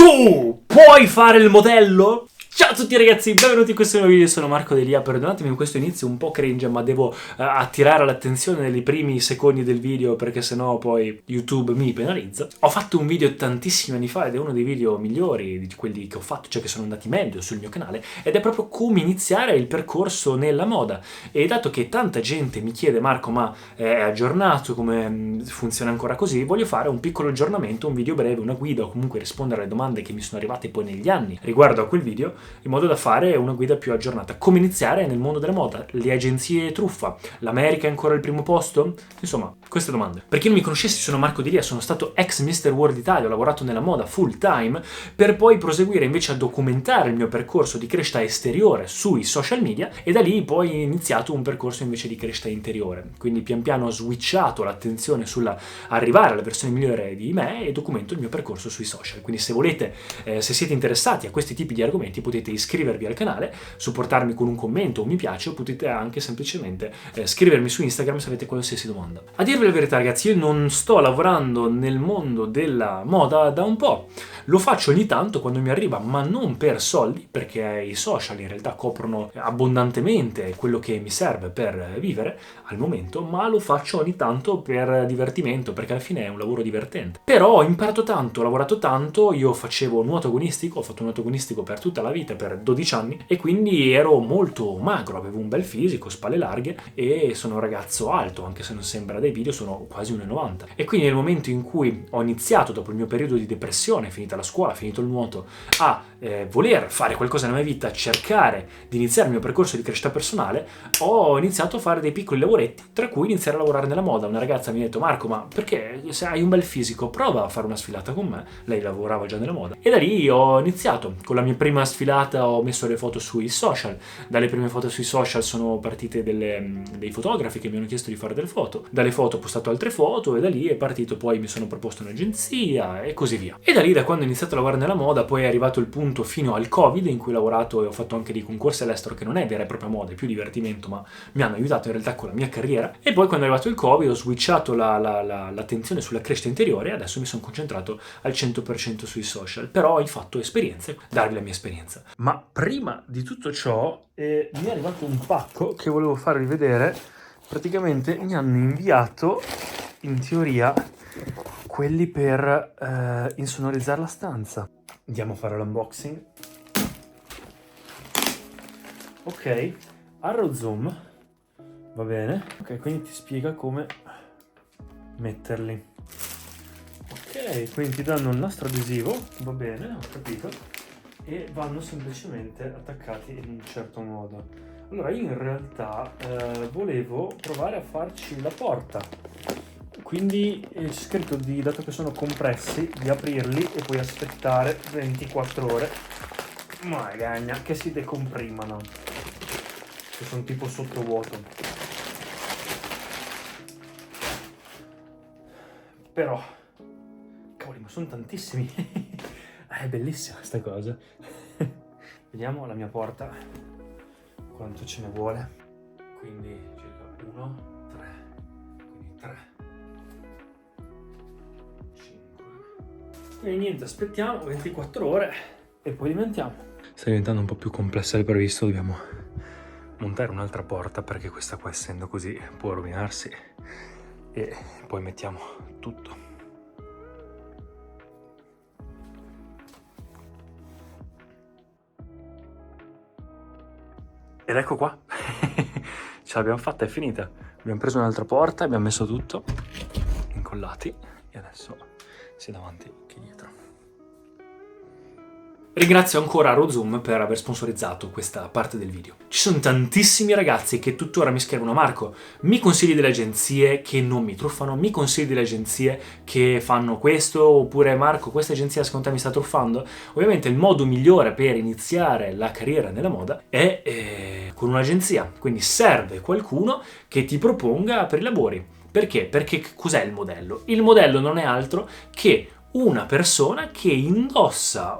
Tu puoi fare il modello? Ciao a tutti ragazzi, benvenuti in questo nuovo video, sono Marco Delia. Perdonatemi questo inizio un po' cringe, ma devo attirare l'attenzione nei primi secondi del video perché sennò poi YouTube mi penalizza. Ho fatto un video tantissimi anni fa ed è uno dei video migliori di quelli che ho fatto, cioè che sono andati meglio sul mio canale, ed è proprio come iniziare il percorso nella moda. E dato che tanta gente mi chiede: Marco, ma è aggiornato, come funziona ancora così? Voglio fare un piccolo aggiornamento, un video breve, una guida, o comunque rispondere alle domande che mi sono arrivate poi negli anni riguardo a quel video, in modo da fare una guida più aggiornata. Come iniziare nel mondo della moda? Le agenzie truffa? L'America è ancora al primo posto? Insomma, queste domande. Per chi non mi conoscesse, sono Marco Delia, sono stato ex Mr. World Italia, ho lavorato nella moda full time, per poi proseguire invece a documentare il mio percorso di crescita esteriore sui social media, e da lì poi ho iniziato un percorso invece di crescita interiore. Quindi pian piano ho switchato l'attenzione sulla arrivare alla versione migliore di me e documento il mio percorso sui social. Quindi se volete, se siete interessati a questi tipi di argomenti, potete iscrivervi al canale, supportarmi con un commento o un mi piace, o potete anche semplicemente scrivermi su Instagram se avete qualsiasi domanda. A dirvi la verità ragazzi, io non sto lavorando nel mondo della moda da un po', lo faccio ogni tanto quando mi arriva, ma non per soldi, perché i social in realtà coprono abbondantemente quello che mi serve per vivere al momento, ma lo faccio ogni tanto per divertimento, perché alla fine è un lavoro divertente. Però ho imparato tanto, ho lavorato tanto, io facevo nuoto agonistico, ho fatto nuoto agonistico per tutta la vita, per 12 anni, e quindi ero molto magro, avevo un bel fisico, spalle larghe, e sono un ragazzo alto, anche se non sembra dai video, sono quasi 1,90. E quindi nel momento in cui ho iniziato, dopo il mio periodo di depressione, finita la scuola, finito il nuoto, a voler fare qualcosa nella mia vita, cercare di iniziare il mio percorso di crescita personale, ho iniziato a fare dei piccoli lavoretti, tra cui iniziare a lavorare nella moda. Una ragazza mi ha detto: Marco, ma perché, se hai un bel fisico, prova a fare una sfilata con me. Lei lavorava già nella moda, e da lì ho iniziato. Con la mia prima sfilata ho messo le foto sui social, dalle prime foto sui social sono partite dei fotografi che mi hanno chiesto di fare delle foto, dalle foto ho postato altre foto, e da lì è partito. Poi mi sono proposto un'agenzia e così via. E da lì, da quando ho iniziato a lavorare nella moda, poi è arrivato il punto fino al Covid, in cui ho lavorato e ho fatto anche dei concorsi all'estero, che non è vera e propria moda, è più divertimento, ma mi hanno aiutato in realtà con la mia carriera. E poi quando è arrivato il Covid ho switchato l'attenzione sulla crescita interiore, e adesso mi sono concentrato al 100% sui social. Però ho fatto esperienze, darvi la mia esperienza. Ma prima di tutto ciò mi è arrivato un pacco che volevo farvi vedere. Praticamente mi hanno inviato, in teoria, quelli per insonorizzare la stanza. Andiamo a fare l'unboxing. Ok, Arrow Zoom, va bene. Ok, quindi ti spiega come metterli. Ok, quindi ti danno il nastro adesivo, va bene, ho capito, e vanno semplicemente attaccati in un certo modo. Allora io in realtà volevo provare a farci la porta, quindi c'è scritto, dato che sono compressi, di aprirli e poi aspettare 24 ore, magagna, che si decomprimano, che sono tipo sottovuoto. Però cavoli, ma sono tantissimi. È bellissima sta cosa. Vediamo la mia porta quanto ce ne vuole. Quindi circa 1, 3, quindi 3, 5. Quindi niente, aspettiamo 24 ore e poi diventiamo. Sta diventando un po' più complessa del previsto, dobbiamo montare un'altra porta, perché questa qua, essendo così, può rovinarsi, e poi mettiamo tutto. Ed ecco qua, ce l'abbiamo fatta, è finita. Abbiamo preso un'altra porta, abbiamo messo tutto incollati, e adesso sia davanti che dietro. Ringrazio ancora Arrow per aver sponsorizzato questa parte del video. Ci sono tantissimi ragazzi che tuttora mi scrivono: Marco, mi consigli delle agenzie che non mi truffano? Mi consigli delle agenzie che fanno questo? Oppure Marco, questa agenzia secondo te mi sta truffando? Ovviamente il modo migliore per iniziare la carriera nella moda è con un'agenzia, quindi serve qualcuno che ti proponga per i lavori. Perché? Perché cos'è il modello? Il modello non è altro che una persona che indossa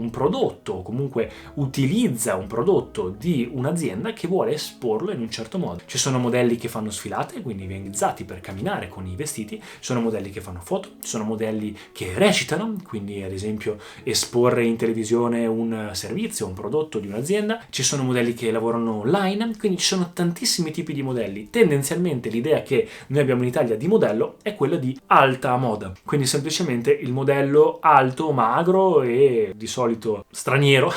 un prodotto o comunque utilizza un prodotto di un'azienda che vuole esporlo in un certo modo. Ci sono modelli che fanno sfilate, quindi veglizzati per camminare con i vestiti, ci sono modelli che fanno foto, ci sono modelli che recitano, quindi ad esempio esporre in televisione un servizio, un prodotto di un'azienda, ci sono modelli che lavorano online, quindi ci sono tantissimi tipi di modelli. Tendenzialmente l'idea che noi abbiamo in Italia di modello è quella di alta moda, quindi semplicemente il modello alto, magro e di solito straniero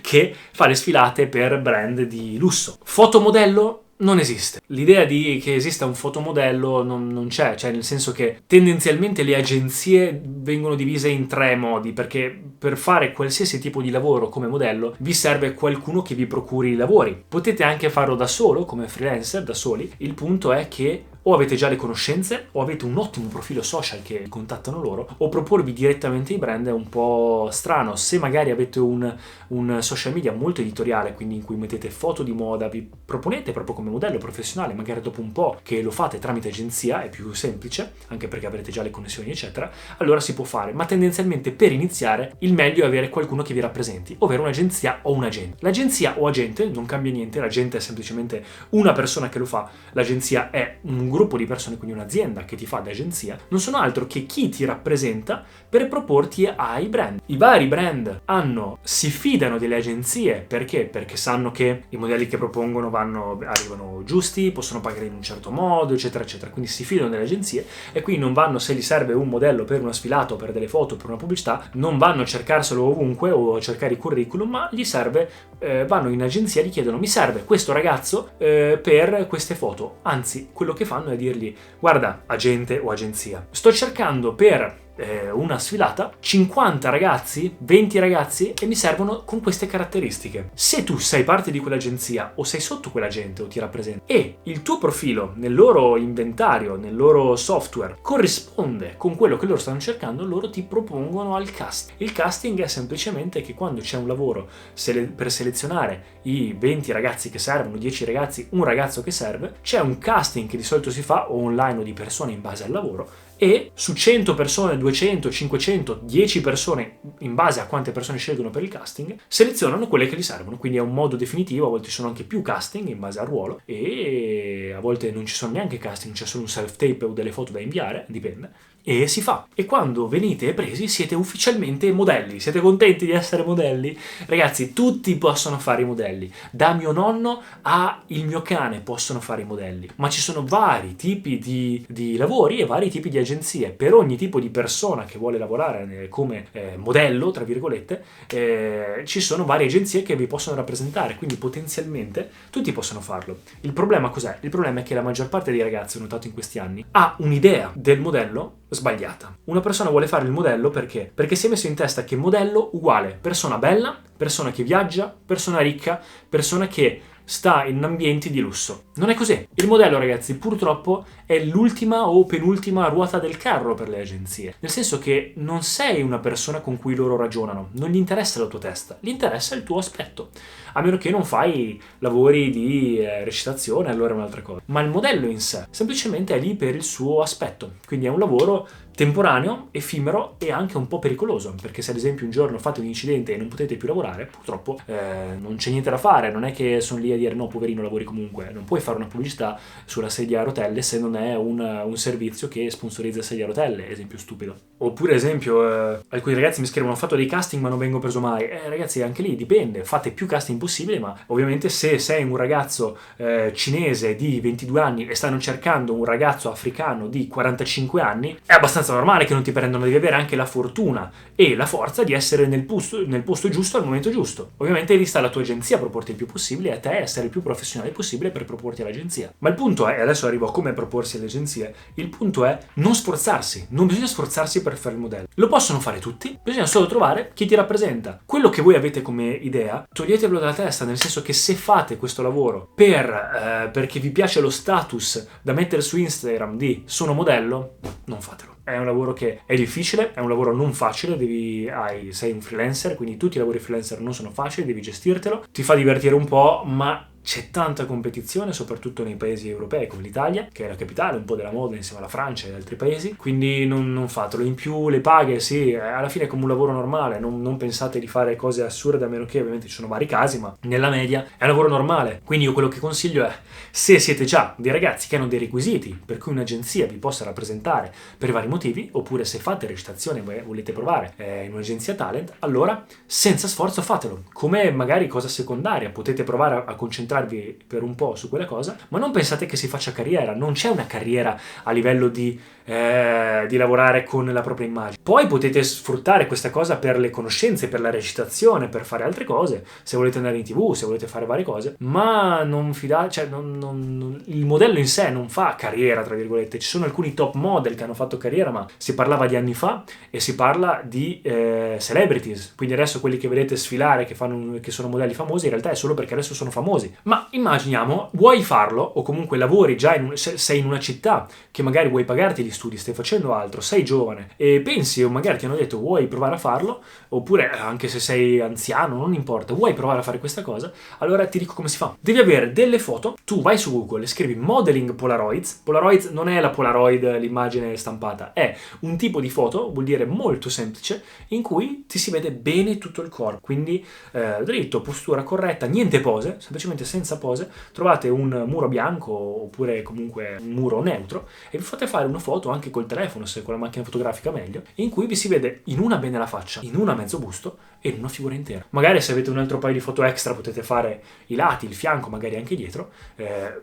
che fa le sfilate per brand di lusso. Fotomodello non esiste. L'idea di che esista un fotomodello non c'è, cioè nel senso che tendenzialmente le agenzie vengono divise in 3 modi, perché per fare qualsiasi tipo di lavoro come modello vi serve qualcuno che vi procuri i lavori. Potete anche farlo da solo, come freelancer, da soli. Il punto è che o avete già le conoscenze o avete un ottimo profilo social che contattano loro, o proporvi direttamente i brand è un po' strano. Se magari avete un social media molto editoriale, quindi in cui mettete foto di moda, vi proponete proprio come modello professionale, magari dopo un po' che lo fate tramite agenzia è più semplice, anche perché avrete già le connessioni eccetera, allora si può fare. Ma tendenzialmente per iniziare il meglio è avere qualcuno che vi rappresenti, ovvero un'agenzia o un agente. L'agenzia o agente non cambia niente, l'agente è semplicemente una persona che lo fa, l'agenzia è un gruppo di persone, quindi un'azienda che ti fa da agenzia, non sono altro che chi ti rappresenta per proporti ai brand. I vari brand si fidano delle agenzie perché sanno che i modelli che propongono arrivano giusti, possono pagare in un certo modo eccetera eccetera, quindi si fidano delle agenzie e quindi non vanno, se gli serve un modello per una sfilata o per delle foto, per una pubblicità, non vanno a cercarselo ovunque o a cercare i curriculum, ma gli serve, vanno in agenzia e gli chiedono: mi serve questo ragazzo per queste foto. Anzi, quello che fanno è dirgli: guarda, agente o agenzia, sto cercando per una sfilata 50 ragazzi, 20 ragazzi e mi servono con queste caratteristiche. Se tu sei parte di quell'agenzia o sei sotto quell'agente o ti rappresenta e il tuo profilo nel loro inventario, nel loro software corrisponde con quello che loro stanno cercando, loro ti propongono al casting. Il casting è semplicemente che quando c'è un lavoro per selezionare i 20 ragazzi che servono, 10 ragazzi, un ragazzo che serve, c'è un casting che di solito si fa o online o di persone in base al lavoro, e su 100 persone, 200, 500, 10 persone, in base a quante persone scelgono per il casting, selezionano quelle che gli servono. Quindi è un modo definitivo, a volte ci sono anche più casting in base al ruolo e a volte non ci sono neanche casting, c'è solo un self-tape o delle foto da inviare, dipende, e si fa. E quando venite presi siete ufficialmente modelli. Siete contenti di essere modelli? Ragazzi, tutti possono fare i modelli, da mio nonno a il mio cane possono fare i modelli, ma ci sono vari tipi di lavori e vari tipi di agenzie. Per ogni tipo di persona che vuole lavorare come modello, tra virgolette, ci sono varie agenzie che vi possono rappresentare, quindi potenzialmente tutti possono farlo. Il problema cos'è? Il problema è che la maggior parte dei ragazzi, ho notato in questi anni, ha un'idea del modello sbagliata. Una persona vuole fare il modello perché si è messo in testa che modello uguale persona bella, persona che viaggia, persona ricca, persona che sta in ambienti di lusso. Non è così. Il modello, ragazzi, purtroppo è l'ultima o penultima ruota del carro per le agenzie. Nel senso che non sei una persona con cui loro ragionano. Non gli interessa la tua testa, gli interessa il tuo aspetto. A meno che non fai lavori di recitazione, allora è un'altra cosa. Ma il modello in sé semplicemente è lì per il suo aspetto. Quindi è un lavoro temporaneo, effimero e anche un po' pericoloso, perché se ad esempio un giorno fate un incidente e non potete più lavorare, purtroppo non c'è niente da fare. Non è che sono lì a dire no, poverino, lavori comunque. Non puoi fare una pubblicità sulla sedia a rotelle se non è un servizio che sponsorizza sedia a rotelle, esempio stupido. Oppure esempio, alcuni ragazzi mi scrivono: ho fatto dei casting ma non vengo preso mai. Ragazzi, anche lì dipende, fate più casting possibile, ma ovviamente se sei un ragazzo cinese di 22 anni e stanno cercando un ragazzo africano di 45 anni, è abbastanza normale che non ti prendano. Devi avere anche la fortuna e la forza di essere nel posto giusto al momento giusto. Ovviamente lì sta la tua agenzia a proporti il più possibile e a te essere il più professionale possibile per proporti all'agenzia. Ma il punto è, e adesso arrivo a come proporsi alle agenzie, il punto è non sforzarsi. Non bisogna sforzarsi per fare il modello. Lo possono fare tutti, bisogna solo trovare chi ti rappresenta. Quello che voi avete come idea, toglietelo dalla testa, nel senso che se fate questo lavoro perché vi piace lo status da mettere su Instagram di sono modello, non fatelo. È un lavoro che è difficile, è un lavoro non facile, sei un freelancer, quindi tutti i lavori freelancer non sono facili, devi gestirtelo, ti fa divertire un po', ma c'è tanta competizione, soprattutto nei paesi europei come l'Italia, che è la capitale un po' della moda insieme alla Francia e ad altri paesi, quindi non fatelo. In più le paghe, sì, alla fine è come un lavoro normale, non pensate di fare cose assurde, a meno che ovviamente ci sono vari casi, ma nella media è un lavoro normale. Quindi io quello che consiglio è, se siete già dei ragazzi che hanno dei requisiti per cui un'agenzia vi possa rappresentare per vari motivi, oppure se fate recitazione e volete provare in un'agenzia talent, allora senza sforzo fatelo. Come magari cosa secondaria, potete provare a concentrarvi per un po' su quella cosa, ma non pensate che si faccia carriera. Non c'è una carriera a livello di lavorare con la propria immagine. Poi potete sfruttare questa cosa per le conoscenze, per la recitazione, per fare altre cose, se volete andare in TV, se volete fare varie cose, ma non fidate, cioè il modello in sé non fa carriera, tra virgolette. Ci sono alcuni top model che hanno fatto carriera, ma si parlava di anni fa e si parla di celebrities, quindi adesso quelli che vedete sfilare che sono modelli famosi, in realtà è solo perché adesso sono famosi. Ma immaginiamo, vuoi farlo, o comunque lavori già sei in una città che magari vuoi pagarti gli studi, stai facendo altro, sei giovane e pensi, o magari ti hanno detto vuoi provare a farlo, oppure anche se sei anziano, non importa, vuoi provare a fare questa cosa, allora ti dico come si fa. Devi avere delle foto, tu vai su Google e scrivi modeling Polaroids. Polaroids non è la Polaroid, l'immagine stampata, è un tipo di foto, vuol dire molto semplice, in cui ti si vede bene tutto il corpo, quindi dritto, postura corretta, niente pose, semplicemente senza pose. Trovate un muro bianco oppure comunque un muro neutro e vi fate fare una foto anche col telefono, se con la macchina fotografica meglio, in cui vi si vede in una bene la faccia, in una mezzo busto e in una figura intera. Magari se avete un altro paio di foto extra potete fare i lati, il fianco, magari anche dietro,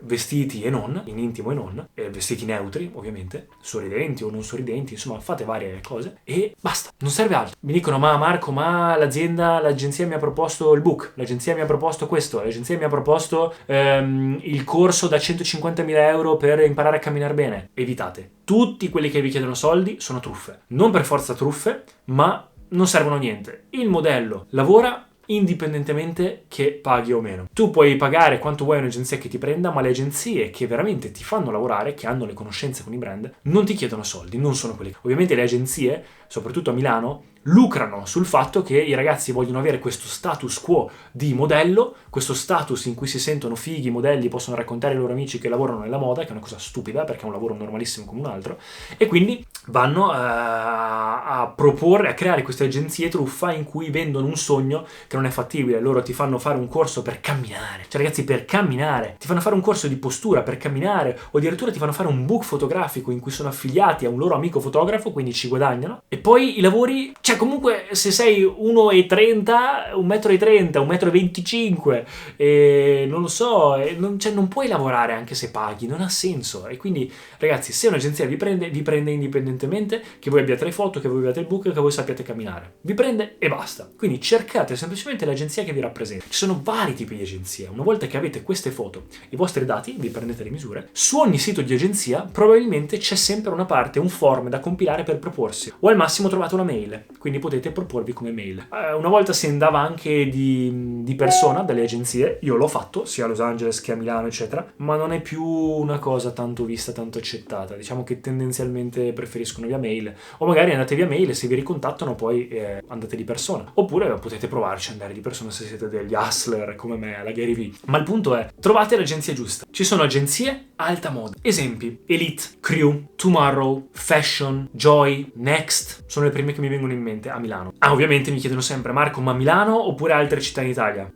vestiti e non, in intimo e non, vestiti neutri ovviamente, sorridenti o non sorridenti, insomma fate varie cose e basta, non serve altro. Mi dicono ma Marco, ma l'agenzia mi ha proposto il book, l'agenzia mi ha proposto questo, l'agenzia mi ha proposto il corso da 150.000 euro per imparare a camminare bene. Evitate. Tutti quelli che vi chiedono soldi sono truffe. Non per forza truffe, ma non servono a niente. Il modello lavora indipendentemente che paghi o meno. Tu puoi pagare quanto vuoi un'agenzia che ti prenda, ma le agenzie che veramente ti fanno lavorare, che hanno le conoscenze con i brand, non ti chiedono soldi, non sono quelli. Ovviamente le agenzie, soprattutto a Milano, lucrano sul fatto che i ragazzi vogliono avere questo status quo di modello, questo status in cui si sentono fighi, modelli, possono raccontare ai loro amici che lavorano nella moda, che è una cosa stupida perché è un lavoro normalissimo come un altro, e quindi vanno a proporre, a creare queste agenzie truffa in cui vendono un sogno che non è fattibile. Loro ti fanno fare un corso per camminare, cioè ragazzi, per camminare, ti fanno fare un corso di postura per camminare, o addirittura ti fanno fare un book fotografico in cui sono affiliati a un loro amico fotografo, quindi ci guadagnano. E poi i lavori, cioè comunque se sei 1,30 m, 1,25 m, e non lo so, non puoi lavorare anche se paghi, non ha senso. E quindi ragazzi, se un'agenzia vi prende indipendentemente che voi abbiate le foto, che voi abbiate il book, che voi sappiate camminare, vi prende e basta. Quindi cercate semplicemente l'agenzia che vi rappresenta. Ci sono vari tipi di agenzie. Una volta che avete queste foto, i vostri dati, vi prendete le misure, su ogni sito di agenzia probabilmente c'è sempre una parte, un form da compilare per proporsi, o al massimo trovate una mail, quindi potete proporvi come mail. Una volta si andava anche di persona dalle agenzie, io l'ho fatto sia a Los Angeles che a Milano eccetera, ma non è più una cosa tanto vista, tanto accettata. Diciamo che tendenzialmente preferiscono via mail, o magari andate via mail e se vi ricontattano poi andate di persona, oppure potete provarci andare di persona se siete degli hustler come me alla Gary Vee. Ma il punto è, trovate l'agenzia giusta. Ci sono agenzie alta moda, esempi: Elite, Crew, Tomorrow, Fashion, Joy, Next, sono le prime che mi vengono in mente a Milano. Ovviamente mi chiedono sempre: Marco, ma Milano oppure altre città in Italia?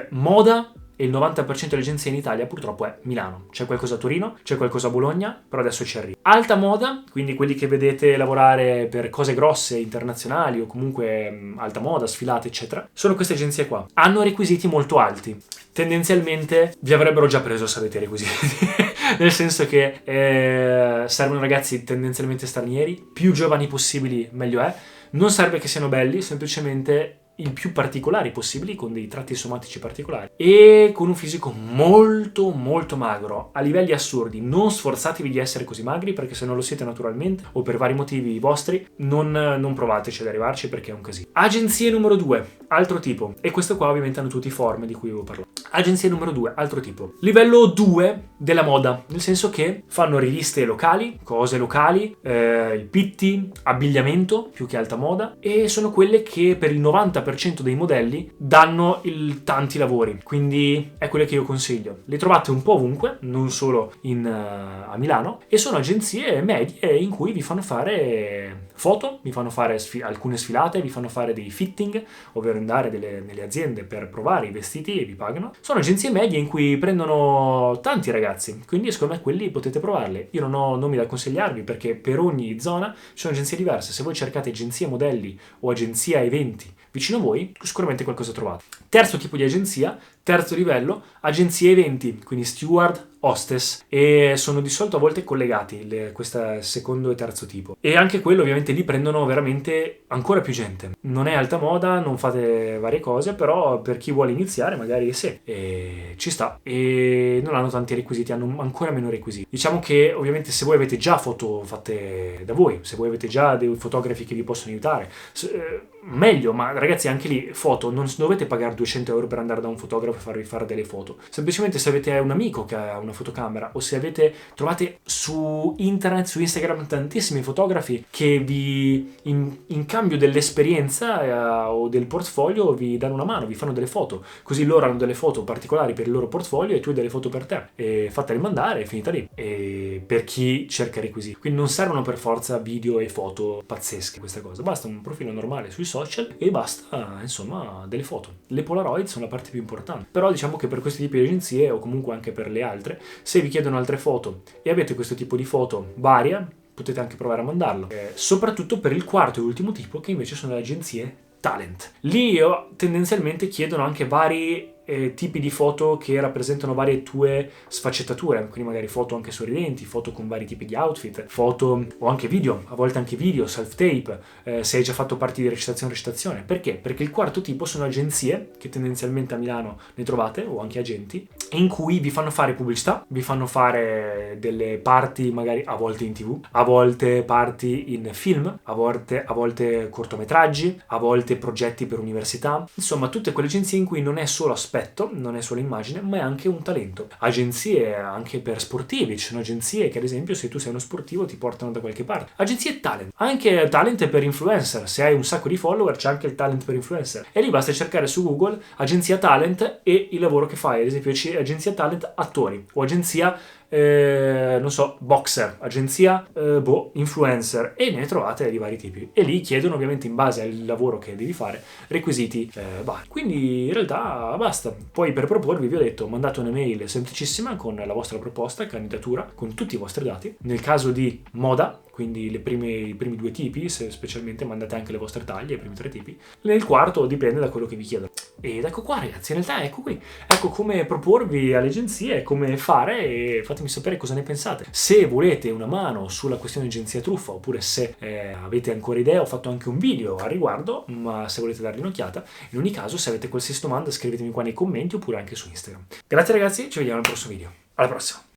Moda, e il 90% delle agenzie in Italia purtroppo è Milano. C'è qualcosa a Torino, c'è qualcosa a Bologna, però adesso ci arriva. Alta moda, quindi quelli che vedete lavorare per cose grosse, internazionali, o comunque alta moda, sfilate eccetera, sono queste agenzie qua. Hanno requisiti molto alti. Tendenzialmente vi avrebbero già preso se avete requisiti. Nel senso che servono ragazzi tendenzialmente stranieri, più giovani possibili meglio è. Non serve che siano belli, semplicemente il più particolari possibili, con dei tratti somatici particolari e con un fisico molto molto magro a livelli assurdi. Non sforzatevi di essere così magri, perché se non lo siete naturalmente o per vari motivi vostri non provateci ad arrivarci, perché è un casino. Agenzie numero 2, altro tipo, e questo qua ovviamente hanno tutti i form di cui avevo parlato. Agenzie numero 2, altro tipo, livello 2 della moda, nel senso che fanno riviste locali, cose locali, i pitti, abbigliamento più che alta moda, e sono quelle che per il 90% 90% dei modelli danno tanti lavori, quindi è quello che io consiglio. Li trovate un po' ovunque, non solo a Milano, e sono agenzie medie in cui vi fanno fare foto, vi fanno fare alcune sfilate, vi fanno fare dei fitting, ovvero andare nelle aziende per provare i vestiti e vi pagano. Sono agenzie medie in cui prendono tanti ragazzi, quindi secondo me quelli potete provarli. Io non ho nomi da consigliarvi perché per ogni zona ci sono agenzie diverse. Se voi cercate agenzie modelli o agenzia eventi vicino a voi, sicuramente qualcosa trovate. Terzo tipo di agenzia, terzo livello, agenzie eventi, quindi steward, hostess, e sono di solito a volte collegati, questo secondo e terzo tipo. E anche quello ovviamente lì prendono veramente ancora più gente. Non è alta moda, non fate varie cose, però per chi vuole iniziare magari sì, e ci sta. E non hanno tanti requisiti, hanno ancora meno requisiti. Diciamo che ovviamente se voi avete già foto fatte da voi, se voi avete già dei fotografi che vi possono aiutare, meglio, ma ragazzi anche lì foto, non dovete pagare 200 euro per andare da un fotografo e farvi fare delle foto. Semplicemente se avete un amico che ha una fotocamera o se trovate su internet, su Instagram tantissimi fotografi che vi in cambio dell'esperienza o del portfolio vi danno una mano, vi fanno delle foto, così loro hanno delle foto particolari per il loro portfolio e tu hai delle foto per te, e fatele mandare e finita lì. E per chi cerca requisiti, quindi non servono per forza video e foto pazzesche, questa cosa, basta un profilo normale sui social e basta insomma delle foto. Le Polaroid sono la parte più importante, però diciamo che per questi tipi di agenzie o comunque anche per le altre, se vi chiedono altre foto e avete questo tipo di foto varia, potete anche provare a mandarlo. Soprattutto per il quarto e ultimo tipo, che invece sono le agenzie talent. Lì tendenzialmente chiedono anche vari tipi di foto che rappresentano varie tue sfaccettature, quindi magari foto anche sorridenti, foto con vari tipi di outfit, foto o anche video, a volte anche video, self-tape, se hai già fatto parti di recitazione. Perché? Perché il quarto tipo sono agenzie, che tendenzialmente a Milano ne trovate, o anche agenti, in cui vi fanno fare pubblicità, vi fanno fare delle parti magari a volte in TV, a volte parti in film, a volte cortometraggi, a volte progetti per università, insomma tutte quelle agenzie in cui non è solo aspetto, non è solo immagine, ma è anche un talento. Agenzie anche per sportivi, ci sono agenzie che ad esempio se tu sei uno sportivo ti portano da qualche parte. Agenzie talent, anche talent per influencer, se hai un sacco di follower c'è anche il talent per influencer, e lì basta cercare su Google agenzia talent e il lavoro che fai, ad esempio agenzia talent attori o agenzia non so, boxer, agenzia influencer, e ne trovate di vari tipi, e lì chiedono ovviamente in base al lavoro che devi fare requisiti vari. Quindi in realtà basta. Poi per proporvi vi ho detto mandate un'email semplicissima con la vostra proposta, candidatura, con tutti i vostri dati. Nel caso di moda, quindi i primi due tipi, se specialmente mandate anche le vostre taglie, i primi tre tipi. Nel quarto dipende da quello che vi chiedono. Ed ecco qua ragazzi, in realtà ecco qui, ecco come proporvi alle agenzie, come fare, e fatemi sapere cosa ne pensate. Se volete una mano sulla questione agenzia truffa, oppure se avete ancora idee, ho fatto anche un video a riguardo, ma se volete dargli un'occhiata. In ogni caso, se avete qualsiasi domanda scrivetemi qua nei commenti oppure anche su Instagram. Grazie ragazzi, ci vediamo al prossimo video. Alla prossima!